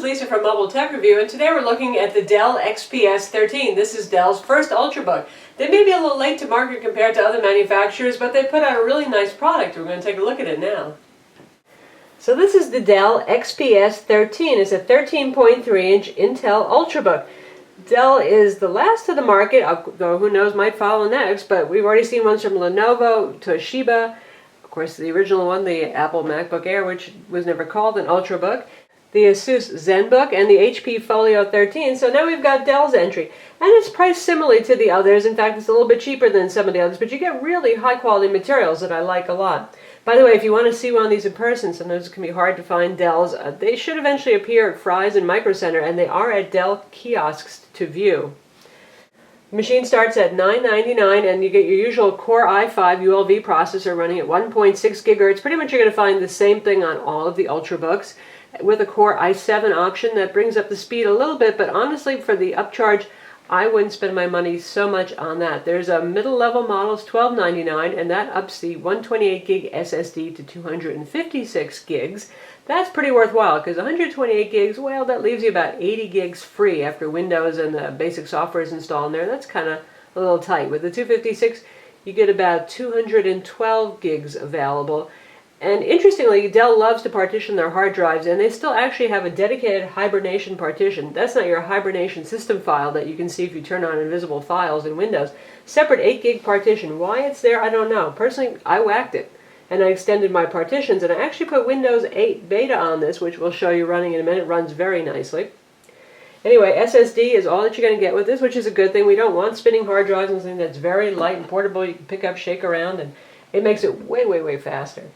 Lisa from Mobile Tech Review, and today we're looking at the Dell XPS 13. This is Dell's first Ultrabook. They may be a little late to market compared to other manufacturers, but they put out a really nice product. We're going to take a look at it now. So this is the Dell XPS 13. It's a 13.3-inch Intel Ultrabook. Dell is the last of the market, though who knows, might follow next, but we've already seen ones from Lenovo, Toshiba, of course the original one, the Apple MacBook Air, which was never called an Ultrabook, the Asus ZenBook, and the HP Folio 13. So now we've got Dell's entry, and it's priced similarly to the others. In fact, it's a little bit cheaper than some of the others, but you get really high quality materials that I like a lot. By the way, if you want to see one of these in person, sometimes it can be hard to find Dells. They should eventually appear at Fry's and Micro Center, and they are at Dell kiosks to view. The machine starts at $9.99, and you get your usual Core i5 ULV processor running at 1.6 gigahertz. Pretty much you're going to find the same thing on all of the Ultrabooks, with a Core i7 option that brings up the speed a little bit, but honestly for the upcharge, I wouldn't spend my money so much on that. There's a middle level model, it's $12.99, and that ups the 128 gig SSD to 256 gigs. That's pretty worthwhile, because 128 gigs, well, that leaves you about 80 gigs free after Windows and the basic software is installed in there. That's kind of a little tight. With the 256, you get about 212 gigs available. And interestingly, Dell loves to partition their hard drives, and they still actually have a dedicated hibernation partition. That's not your hibernation system file that you can see if you turn on invisible files in Windows. Separate 8 gig partition. Why it's there, I don't know. Personally, I whacked it, and I extended my partitions, and I actually put Windows 8 Beta on this, which we'll show you running in a minute. It runs very nicely. Anyway, SSD is all that you're going to get with this, which is a good thing. We don't want spinning hard drives and something that's very light and portable. You can pick up, shake around, and it makes it way, way, way faster.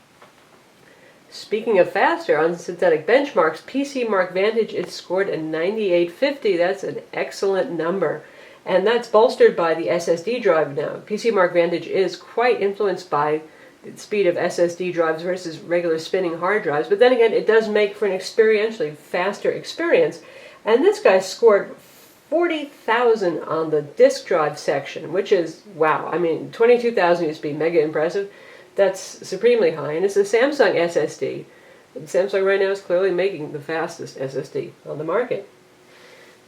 Speaking of faster, on synthetic benchmarks, PC Mark Vantage is scored a 9850. That's an excellent number. And that's bolstered by the SSD drive now. PC Mark Vantage is quite influenced by the speed of SSD drives versus regular spinning hard drives. But then again, it does make for an experientially faster experience. And this guy scored 40,000 on the disk drive section, which is, wow. I mean, 22,000 used to be mega impressive. That's supremely high, and it's a Samsung SSD. And Samsung right now is clearly making the fastest SSD on the market.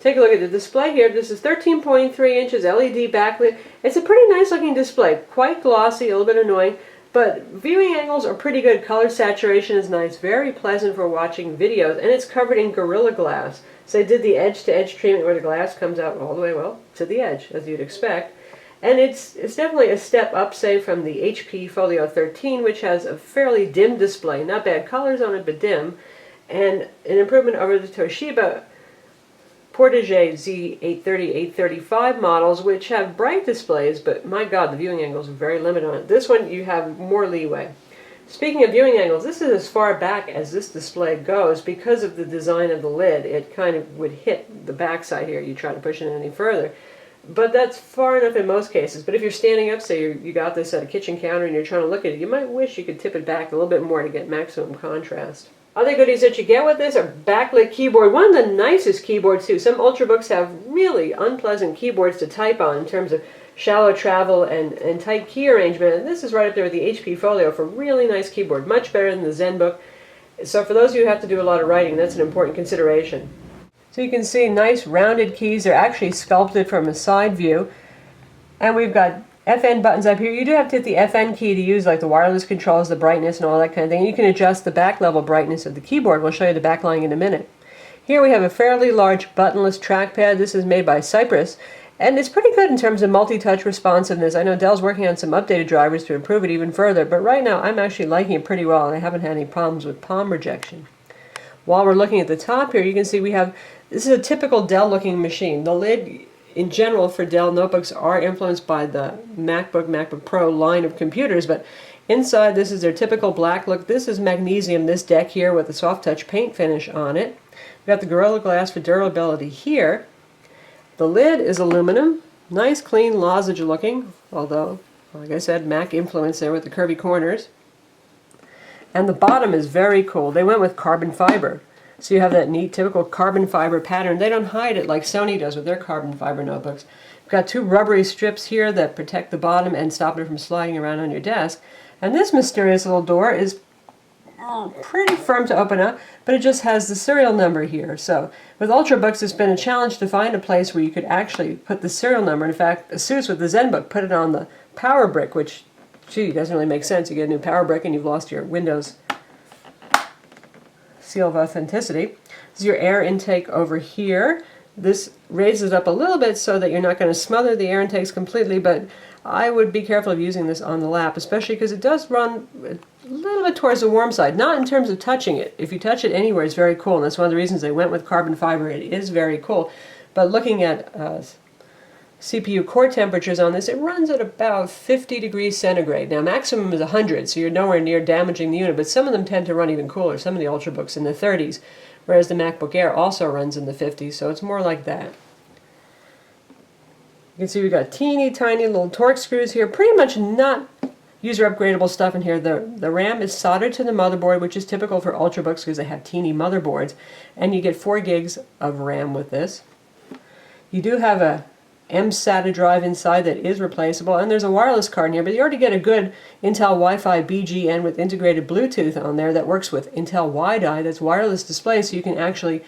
Take a look at the display here. This is 13.3 inches LED backlit. It's a pretty nice looking display, quite glossy, a little bit annoying, but viewing angles are pretty good. Color saturation is nice, very pleasant for watching videos, and it's covered in Gorilla Glass. So they did the edge-to-edge treatment where the glass comes out all the way, well, to the edge, as you'd expect. And it's definitely a step up, say, from the HP Folio 13, which has a fairly dim display. Not bad colors on it, but dim. And an improvement over the Toshiba Portage Z830, 835 models, which have bright displays, but my God, the viewing angles are very limited on it. This one, you have more leeway. Speaking of viewing angles, this is as far back as this display goes because of the design of the lid. It kind of would hit the backside here. You try to push it any further. But that's far enough in most cases. But if you're standing up, say you got this at a kitchen counter and you're trying to look at it, you might wish you could tip it back a little bit more to get maximum contrast. Other goodies that you get with this are backlit keyboard. One of the nicest keyboards too. Some Ultrabooks have really unpleasant keyboards to type on in terms of shallow travel and tight key arrangement. And this is right up there with the HP Folio for a really nice keyboard. Much better than the ZenBook. So for those of you who have to do a lot of writing, that's an important consideration. So you can see nice rounded keys. They're actually sculpted from a side view. And we've got FN buttons up here. You do have to hit the FN key to use like the wireless controls, the brightness and all that kind of thing. You can adjust the back level brightness of the keyboard. We'll show you the backlighting in a minute. Here we have a fairly large buttonless trackpad. This is made by Cypress. And it's pretty good in terms of multi-touch responsiveness. I know Dell's working on some updated drivers to improve it even further, but right now I'm actually liking it pretty well, and I haven't had any problems with palm rejection. While we're looking at the top here, you can see we have, this is a typical Dell-looking machine. The lid, in general, for Dell notebooks are influenced by the MacBook Pro line of computers, but inside this is their typical black look. This is magnesium, this deck here, with a soft touch paint finish on it. We've got the Gorilla Glass for durability here. The lid is aluminum, nice clean lozenge looking, although, like I said, Mac influence there with the curvy corners. And the bottom is very cool. They went with carbon fiber. So you have that neat typical carbon fiber pattern. They don't hide it like Sony does with their carbon fiber notebooks. We've got two rubbery strips here that protect the bottom and stop it from sliding around on your desk. And this mysterious little door is pretty firm to open up, but it just has the serial number here. So with Ultrabooks, it's been a challenge to find a place where you could actually put the serial number. In fact, ASUS with the ZenBook put it on the power brick, which, gee, doesn't really make sense. You get a new power brick and you've lost your Windows seal of authenticity. This is your air intake over here. This raises it up a little bit so that you're not going to smother the air intakes completely, but I would be careful of using this on the lap, especially because it does run a little bit towards the warm side, not in terms of touching it. If you touch it anywhere, it's very cool, and that's one of the reasons they went with carbon fiber. It is very cool. But looking at CPU core temperatures on this, it runs at about 50 degrees centigrade. Now maximum is 100, so you're nowhere near damaging the unit, but some of them tend to run even cooler, some of the Ultrabooks in the 30s, whereas the MacBook Air also runs in the 50s, so it's more like that. You can see we've got teeny tiny little Torx screws here, pretty much not user upgradable stuff in here. The RAM is soldered to the motherboard, which is typical for Ultrabooks because they have teeny motherboards, and you get 4 gigs of RAM with this. You do have a mSATA drive inside that is replaceable, and there's a wireless card in here, but you already get a good Intel Wi-Fi BGN with integrated Bluetooth on there that works with Intel WiDi. That's wireless display, so you can actually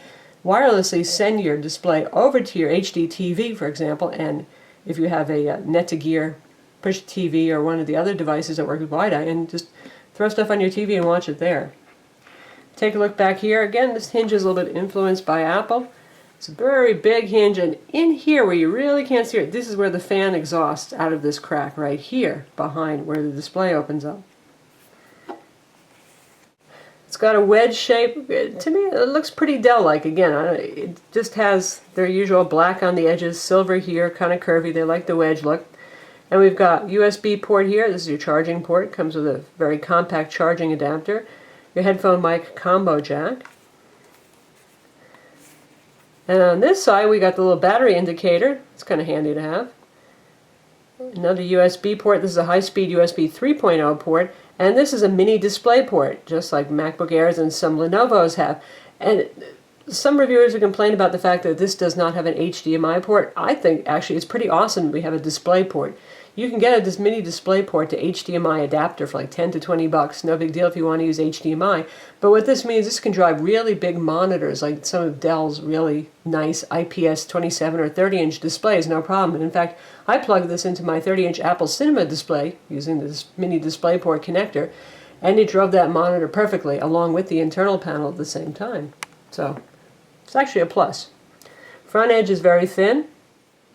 wirelessly send your display over to your HD TV, for example, and if you have a net-to-gear push TV or one of the other devices that work with WiDi, and just throw stuff on your TV and watch it there. Take a look back here. Again, this hinge is a little bit influenced by Apple. It's a very big hinge, and in here where you really can't see it, this is where the fan exhausts out of this crack right here behind where the display opens up. It's got a wedge shape. To me, it looks pretty Dell-like. Again, it just has their usual black on the edges, silver here, kind of curvy. They like the wedge look. And we've got USB port here. This is your charging port. It comes with a very compact charging adapter. Your headphone mic combo jack. And on this side, we got the little battery indicator. It's kind of handy to have. Another USB port. This is a high-speed USB 3.0 port. And this is a mini display port, just like MacBook Airs and some Lenovo's have. And some reviewers have complained about the fact that this does not have an HDMI port. I think actually it's pretty awesome we have a display port. You can get this mini display port to HDMI adapter for like 10 to 20 bucks. No big deal if you want to use HDMI. But what this means, this can drive really big monitors, like some of Dell's really nice IPS 27 or 30-inch displays, no problem. And in fact, I plugged this into my 30-inch Apple Cinema display using this mini display port connector, and it drove that monitor perfectly along with the internal panel at the same time. So it's actually a plus. Front edge is very thin.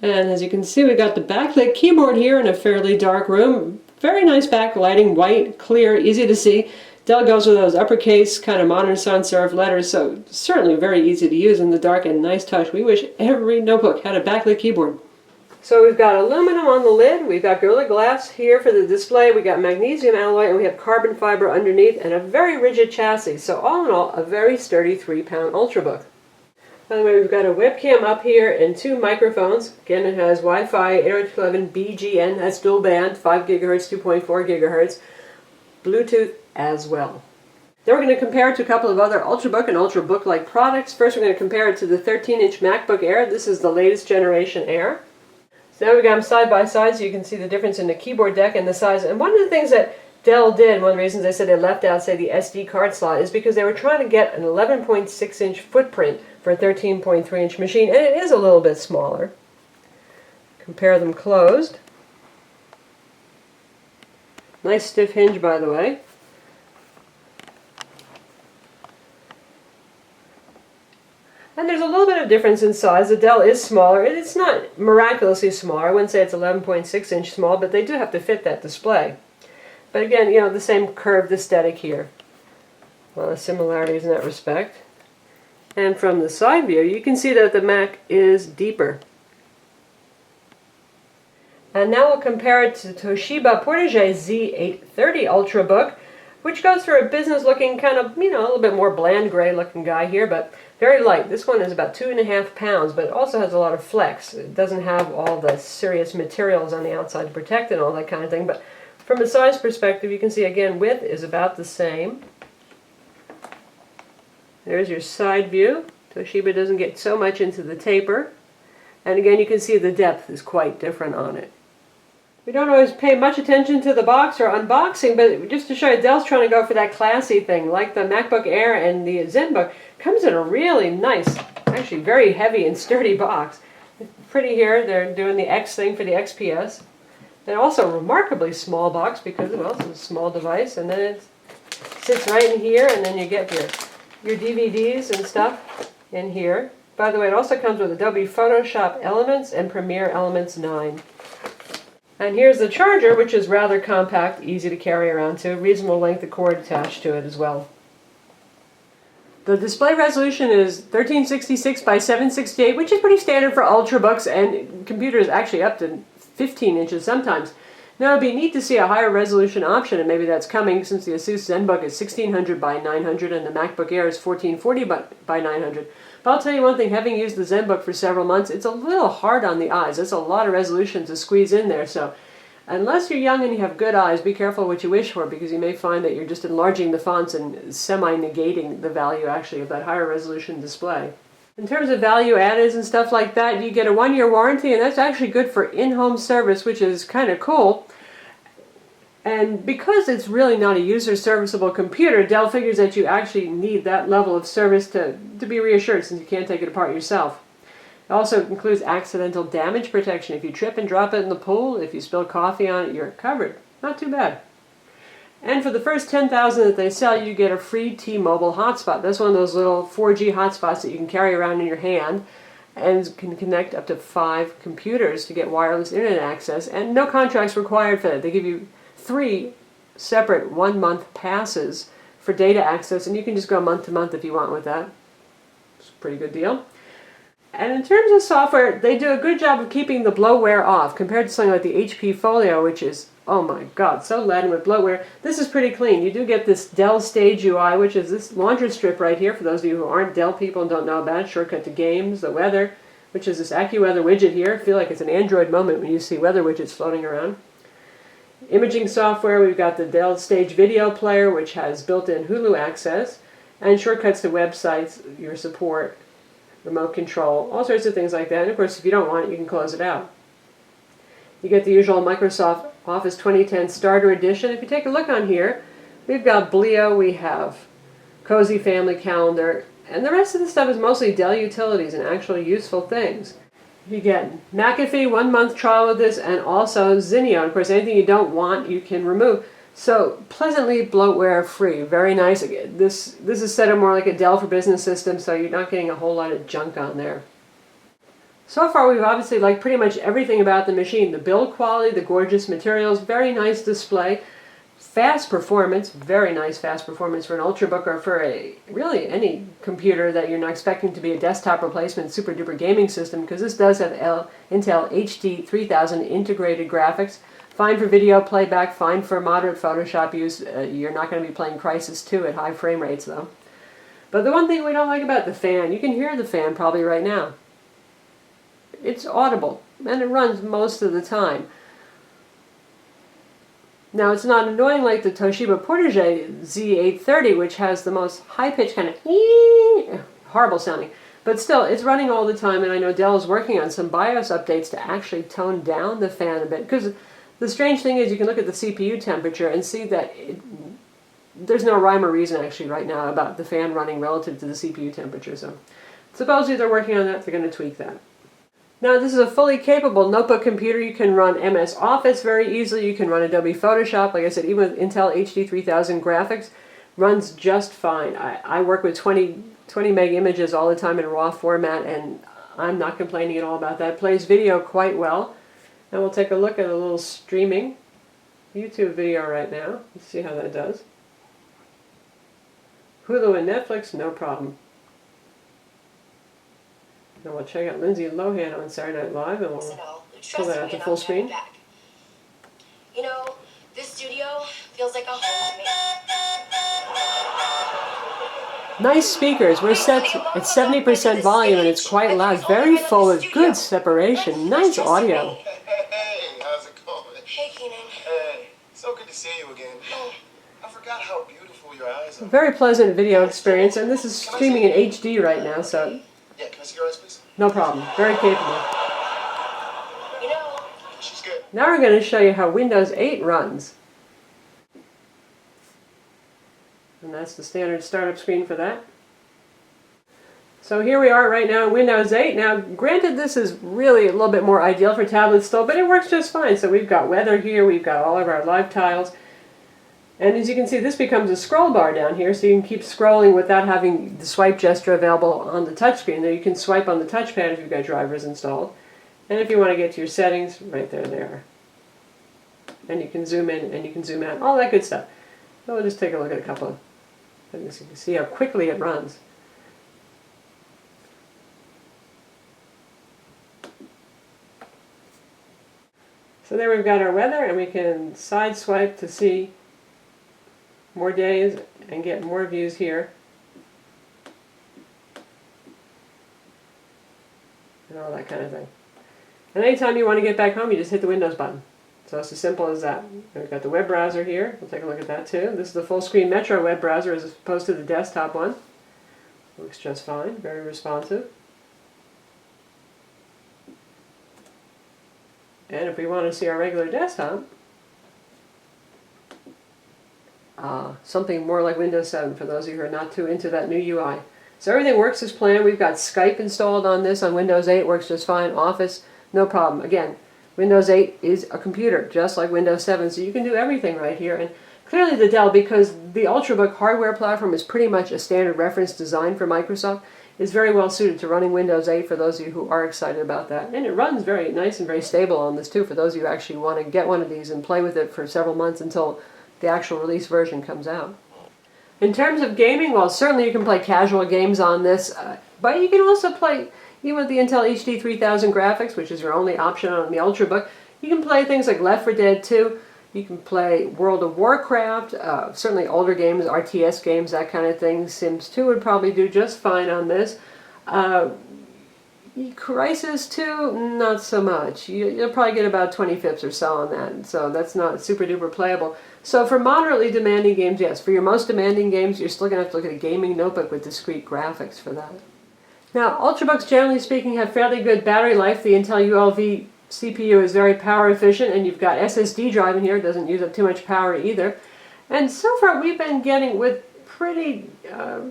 And as you can see, we've got the backlit keyboard here in a fairly dark room. Very nice backlighting, white, clear, easy to see. Dell goes with those uppercase, kind of modern sans serif letters, so certainly very easy to use in the dark and nice touch. We wish every notebook had a backlit keyboard. So we've got aluminum on the lid, we've got Gorilla Glass here for the display, we got magnesium alloy, and we have carbon fiber underneath, and a very rigid chassis. So all in all, a very sturdy 3-pound Ultrabook. By the way, we've got a webcam up here and 2 microphones. Again, it has Wi-Fi 802.11 BGN, that's dual band, 5 GHz, 2.4 GHz, Bluetooth as well. Then we're going to compare it to a couple of other Ultrabook and Ultrabook-like products. First, we're going to compare it to the 13-inch MacBook Air. This is the latest generation Air. So now we've got them side by side so you can see the difference in the keyboard deck and the size. And one of the things that Dell did, one of the reasons they said they left out, say, the SD card slot, is because they were trying to get an 11.6-inch footprint for a 13.3-inch machine, and it is a little bit smaller. Compare them closed. Nice stiff hinge, by the way. And there's a little bit of difference in size. The Dell is smaller. It's not miraculously smaller. I wouldn't say it's 11.6-inch small, but they do have to fit that display. But again, the same curved aesthetic here. A lot of similarities in that respect. And from the side view, you can see that the Mac is deeper. And now we'll compare it to Toshiba Portage Z830 Ultrabook, which goes for a business-looking kind of, a little bit more bland gray-looking guy here, but very light. This one is about 2.5 pounds, but it also has a lot of flex. It doesn't have all the serious materials on the outside to protect it and all that kind of thing, but from a size perspective, you can see, again, width is about the same. There's your side view. Toshiba doesn't get so much into the taper. And again, you can see the depth is quite different on it. We don't always pay much attention to the box or unboxing, but just to show you, Dell's trying to go for that classy thing, like the MacBook Air and the ZenBook. Comes in a really nice, actually very heavy and sturdy box. Pretty here, they're doing the X thing for the XPS. And also a remarkably small box because, well, it's a small device, and then it sits right in here, and then you get your DVDs and stuff in here. By the way, it also comes with Adobe Photoshop Elements and Premiere Elements 9. And here's the charger, which is rather compact, easy to carry around too, reasonable length of cord attached to it as well. The display resolution is 1366 by 768, which is pretty standard for Ultrabooks and computers actually up to 15 inches sometimes. Now it'd be neat to see a higher resolution option, and maybe that's coming since the Asus ZenBook is 1600 by 900 and the MacBook Air is 1440 by 900. But I'll tell you one thing, having used the ZenBook for several months, it's a little hard on the eyes. It's a lot of resolution to squeeze in there, so unless you're young and you have good eyes, be careful what you wish for, because you may find that you're just enlarging the fonts and semi-negating the value actually of that higher resolution display. In terms of value added and stuff like that, you get a 1-year warranty, and that's actually good for in-home service, which is kind of cool. And because it's really not a user-serviceable computer, Dell figures that you actually need that level of service to be reassured, since you can't take it apart yourself. It also includes accidental damage protection. If you trip and drop it in the pool, if you spill coffee on it, you're covered. Not too bad. And for the first 10,000 that they sell, you get a free T-Mobile hotspot. That's one of those little 4G hotspots that you can carry around in your hand and can connect up to 5 computers to get wireless internet access. And no contracts required for that. They give you 3 separate 1-month passes for data access, and you can just go month to month if you want with that. It's a pretty good deal. And in terms of software, they do a good job of keeping the bloatware off compared to something like the HP Folio, which is, oh my god, so laden with bloatware. This is pretty clean. You do get this Dell Stage UI, which is this laundry strip right here, for those of you who aren't Dell people and don't know about it, shortcut to games, the weather, which is this AccuWeather widget here. I feel like it's an Android moment when you see weather widgets floating around. Imaging software, we've got the Dell Stage Video Player, which has built-in Hulu access, and shortcuts to websites, your support, remote control, all sorts of things like that. And of course, if you don't want it, you can close it out. You get the usual Microsoft Office 2010 Starter Edition. If you take a look on here, we've got Blio, we have Cozy Family Calendar, and the rest of the stuff is mostly Dell utilities and actually useful things. You get McAfee 1-month trial with this, and also Zinio. Of course, anything you don't want, you can remove. So, pleasantly bloatware free. Very nice. Again, this is set up more like a Dell for Business system, so you're not getting a whole lot of junk on there. So far, we've obviously liked pretty much everything about the machine. The build quality, the gorgeous materials, very nice display, fast performance, very nice fast performance for an Ultrabook or for really any computer that you're not expecting to be a desktop replacement super duper gaming system, because this does have Intel HD 3000 integrated graphics. Fine for video playback, fine for moderate Photoshop use. You're not going to be playing Crysis 2 at high frame rates though. But the one thing we don't like about the fan, you can hear the fan probably right now. It's audible, and it runs most of the time. Now, it's not annoying like the Toshiba Portage Z830, which has the most high-pitched kind of horrible sounding. But still, it's running all the time, and I know Dell is working on some BIOS updates to actually tone down the fan a bit. Because the strange thing is you can look at the CPU temperature and see that there's no rhyme or reason actually right now about the fan running relative to the CPU temperature. So supposedly they're working on that, they're going to tweak that. Now, this is a fully capable notebook computer. You can run MS Office very easily. You can run Adobe Photoshop. Like I said, even with Intel HD 3000 graphics, runs just fine. I work with 20 meg images all the time in RAW format, and I'm not complaining at all about that. It plays video quite well. And we'll take a look at a little streaming YouTube video right now. Let's see how that does. Hulu and Netflix, no problem. Then we'll check out Lindsay Lohan on Saturday Night Live, and we'll pull that out to full screen. You know, this studio feels like a home to me. Nice speakers. We're set at 70% volume, and it's quite loud. Very full with good separation. Nice audio. Hey, how's it going? Hey, Keenan. Hey, so good to see you again. I forgot how beautiful your eyes are. Very pleasant video experience, and this is streaming in HD right now, so Yeah, can I see your eyes, please? no problem. Very capable. You know, She's good. Now we're going to show you how Windows 8 runs. And that's the standard startup screen for that. So here we are right now in Windows 8. Now, granted, this is really a little bit more ideal for tablets still, but it works just fine. So we've got weather here, we've got all of our live tiles. And as you can see, this becomes a scroll bar down here, so you can keep scrolling without having the swipe gesture available on the touchscreen. There you can swipe on the touchpad if you've got drivers installed. And if you want to get to your settings, right there they are. And you can zoom in and you can zoom out, all that good stuff. So we'll just take a look at a couple of things. You can see how quickly it runs. So there we've got our weather, and we can side swipe to see more days and get more views here. And all that kind of thing. And anytime you want to get back home, you just hit the Windows button. So it's as simple as that. We've got the web browser here. We'll take a look at that too. This is the full screen Metro web browser as opposed to the desktop one. Works just fine, very responsive. And if we want to see our regular desktop, something more like Windows 7 for those of you who are not too into that new UI. So everything works as planned. We've got Skype installed on this on Windows 8. Works just fine. Office, no problem. Again, Windows 8 is a computer, just like Windows 7, so you can do everything right here. And clearly the Dell, because the Ultrabook hardware platform is pretty much a standard reference design for Microsoft, is very well suited to running Windows 8 for those of you who are excited about that. And it runs very nice and very stable on this too, for those of you who actually want to get one of these and play with it for several months until the actual release version comes out. In terms of gaming, well, certainly you can play casual games on this, but you can also play, even with the Intel HD 3000 graphics, which is your only option on the Ultrabook, you can play things like Left 4 Dead 2, you can play World of Warcraft, certainly older games, RTS games, that kind of thing. Sims 2 would probably do just fine on this. Crysis 2, not so much. You'll probably get about 20 FIPS or so on that, so that's not super duper playable. So for moderately demanding games, yes. For your most demanding games, you're still going to have to look at a gaming notebook with discrete graphics for that. Now, Ultrabooks, generally speaking, have fairly good battery life. The Intel ULV CPU is very power efficient, and you've got SSD drive in here. It doesn't use up too much power either. And so far, we've been getting, with pretty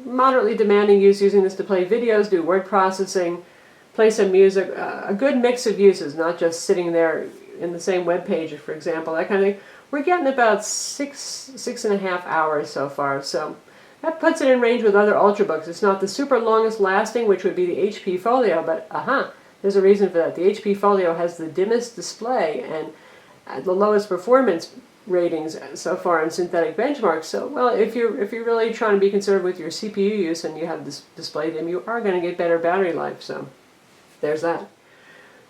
moderately demanding use, using this to play videos, do word processing, play some music, a good mix of uses, not just sitting there in the same web page, for example, that kind of thing. We're getting about 6.5 hours so far, so that puts it in range with other Ultrabooks. It's not the super longest lasting, which would be the HP Folio, but there's a reason for that. The HP Folio has the dimmest display and the lowest performance ratings so far in synthetic benchmarks. So, well, if you're really trying to be conservative with your CPU use and you have this display dim, you are going to get better battery life. So, there's that.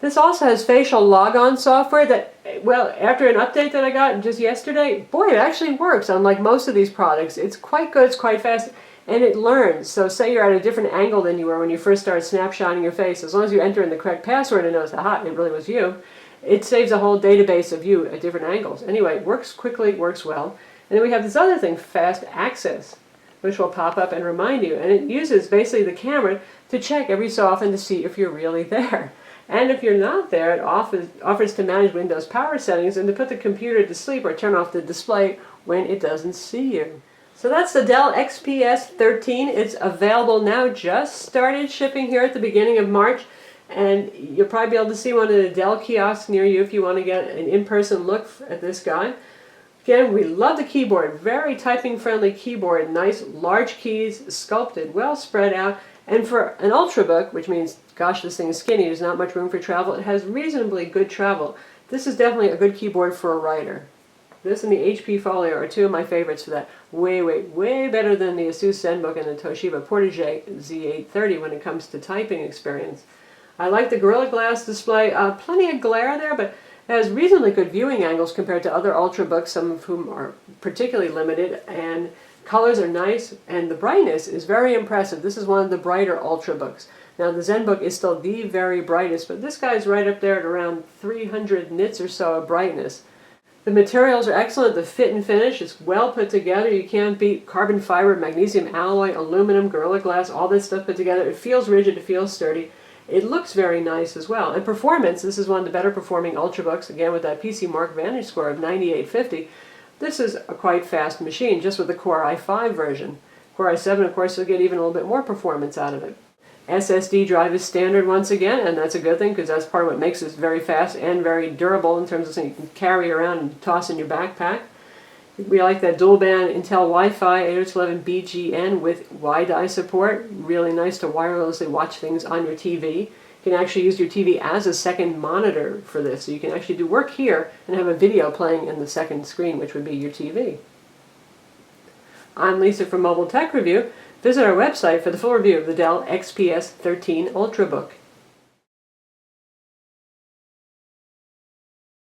This also has facial logon software that, well, after an update that I got just yesterday, boy, it actually works. Unlike most of these products, it's quite good, it's quite fast, and it learns. So say you're at a different angle than you were when you first started snapshotting your face. As long as you enter in the correct password, it knows, aha, it really was you. It saves a whole database of you at different angles. Anyway, it works quickly, it works well. And then we have this other thing, fast access, which will pop up and remind you. And it uses basically the camera to check every so often to see if you're really there. And if you're not there, it offers to manage Windows power settings and to put the computer to sleep or turn off the display when it doesn't see you. So that's the Dell XPS 13. It's available now, just started shipping here at the beginning of March. And you'll probably be able to see one of the Dell kiosks near you if you want to get an in-person look at this guy. Again, we love the keyboard. Very typing-friendly keyboard. Nice, large keys, sculpted, well spread out. And for an Ultrabook, which means, gosh, this thing is skinny, there's not much room for travel, it has reasonably good travel. This is definitely a good keyboard for a writer. This and the HP Folio are two of my favorites for that. Way, way, way better than the Asus ZenBook and the Toshiba Portage Z830 when it comes to typing experience. I like the Gorilla Glass display. Plenty of glare there, but it has reasonably good viewing angles compared to other Ultrabooks, some of whom are particularly limited, and colors are nice, and the brightness is very impressive. This is one of the brighter Ultrabooks. Now the ZenBook is still the very brightest, but this guy's right up there at around 300 nits or so of brightness. The materials are excellent. The fit and finish is well put together. You can't beat carbon fiber, magnesium alloy, aluminum, Gorilla Glass, all this stuff put together. It feels rigid, it feels sturdy. It looks very nice as well. And performance, this is one of the better performing Ultrabooks, again with that PC Mark Vantage score of 9850. This is a quite fast machine, just with the Core i5 version. Core i7, of course, you'll get even a little bit more performance out of it. SSD drive is standard once again, and that's a good thing because that's part of what makes this very fast and very durable in terms of something you can carry around and toss in your backpack. We like that dual band Intel Wi-Fi 802.11bgn with WiDi support. Really nice to wirelessly watch things on your TV. You can actually use your TV as a second monitor for this, so you can actually do work here and have a video playing in the second screen, which would be your TV. I'm Lisa from Mobile Tech Review. Visit our website for the full review of the Dell XPS 13 Ultrabook.